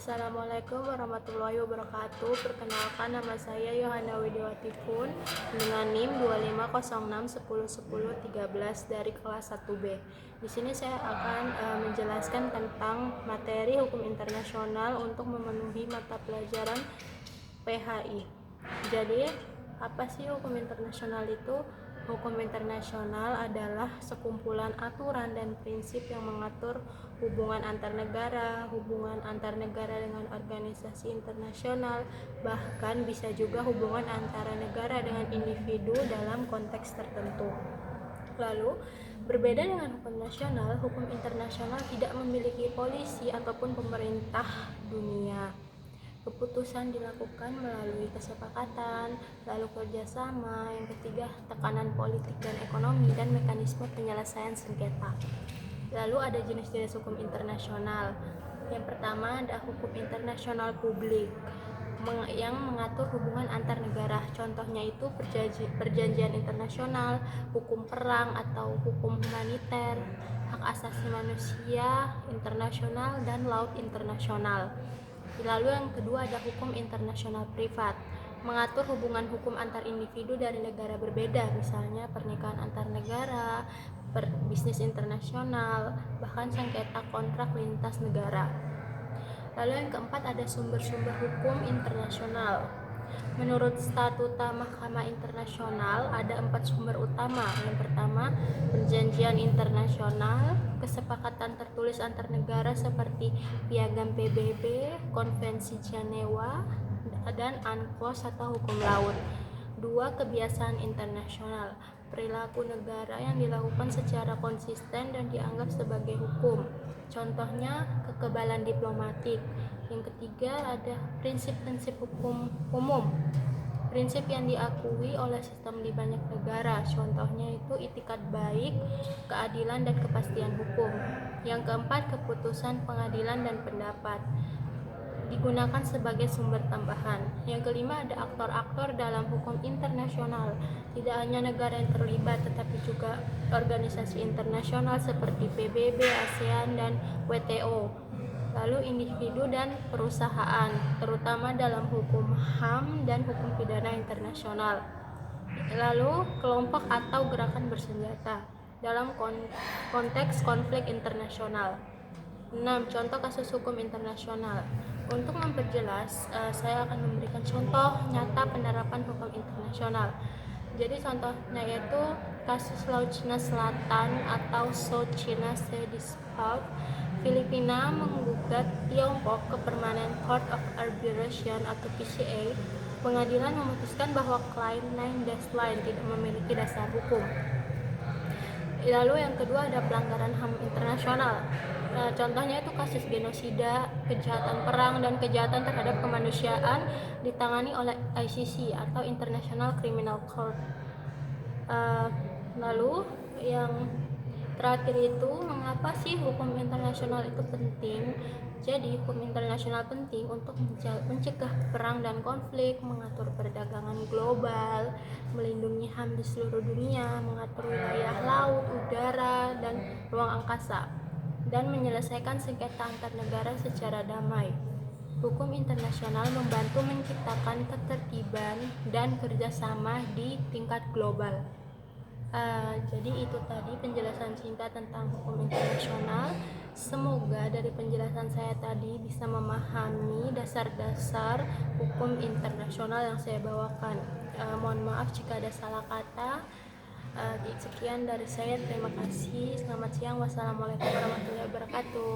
Assalamualaikum warahmatullahi wabarakatuh. Perkenalkan, nama saya Yohana Widiawati Pun dengan NIM 2506101013 dari kelas 1B. Di sini saya akan menjelaskan tentang materi hukum internasional untuk memenuhi mata pelajaran PHI. Jadi, apa sih hukum internasional itu? Hukum internasional adalah sekumpulan aturan dan prinsip yang mengatur hubungan antar negara dengan organisasi internasional, bahkan bisa juga hubungan antara negara dengan individu dalam konteks tertentu. Lalu, berbeda dengan hukum nasional, hukum internasional tidak memiliki polisi ataupun pemerintah dunia. Keputusan dilakukan melalui kesepakatan, lalu kerjasama, yang ketiga tekanan politik dan ekonomi, dan mekanisme penyelesaian sengketa. Lalu ada jenis-jenis hukum internasional. Yang pertama ada hukum internasional publik yang mengatur hubungan antar negara. Contohnya itu perjanjian internasional, hukum perang atau hukum humaniter, hak asasi manusia internasional, dan laut internasional. Lalu yang kedua ada hukum internasional privat, mengatur hubungan hukum antar individu dari negara berbeda, misalnya pernikahan antar negara, bisnis internasional, bahkan sengketa kontrak lintas negara. Lalu yang keempat ada sumber-sumber hukum internasional. Menurut Statuta Mahkamah Internasional ada 4 sumber utama. Yang pertama, perjanjian internasional, kesepakatan tertulis antar negara seperti Piagam PBB, Konvensi Jenewa, dan UNCLOS atau hukum laut. 2. Kebiasaan internasional, perilaku negara yang dilakukan secara konsisten dan dianggap sebagai hukum. Contohnya kekebalan diplomatik. Yang ketiga ada prinsip-prinsip hukum umum, prinsip yang diakui oleh sistem di banyak negara. Contohnya itu itikad baik, keadilan, dan kepastian hukum. Yang keempat keputusan pengadilan dan pendapat digunakan sebagai sumber tambahan. Yang kelima ada aktor-aktor dalam hukum internasional. Tidak hanya negara yang terlibat, tetapi juga organisasi internasional seperti PBB, ASEAN, dan WTO. Lalu individu dan perusahaan, terutama dalam hukum HAM dan hukum pidana internasional. Lalu kelompok atau gerakan bersenjata dalam konteks konflik internasional. 6. Contoh kasus hukum internasional. Untuk memperjelas, saya akan memberikan contoh nyata penerapan hukum internasional. Jadi contohnya yaitu kasus Laut Cina Selatan atau South China Sea Dispute. Filipina menggugat Tiongkok ke Permanent Court of Arbitration atau PCA. Pengadilan memutuskan bahwa klaim 9 dash line tidak memiliki dasar hukum. Lalu yang kedua ada pelanggaran HAM internasional. Contohnya itu kasus genosida, kejahatan perang, dan kejahatan terhadap kemanusiaan ditangani oleh ICC atau International Criminal Court. Lalu yang terakhir itu, mengapa sih hukum internasional itu penting? Jadi hukum internasional penting untuk mencegah perang dan konflik, mengatur perdagangan global, melindungi HAM di seluruh dunia, mengatur wilayah laut, udara, dan ruang angkasa, dan menyelesaikan sengketa antar negara secara damai. Hukum internasional membantu menciptakan ketertiban dan kerjasama di tingkat global. Jadi itu tadi penjelasan singkat tentang hukum internasional. Semoga dari penjelasan saya tadi bisa memahami dasar-dasar hukum internasional yang saya bawakan. Mohon maaf jika ada salah kata. Sekian dari saya, terima kasih. Selamat siang. Wassalamualaikum warahmatullahi wabarakatuh.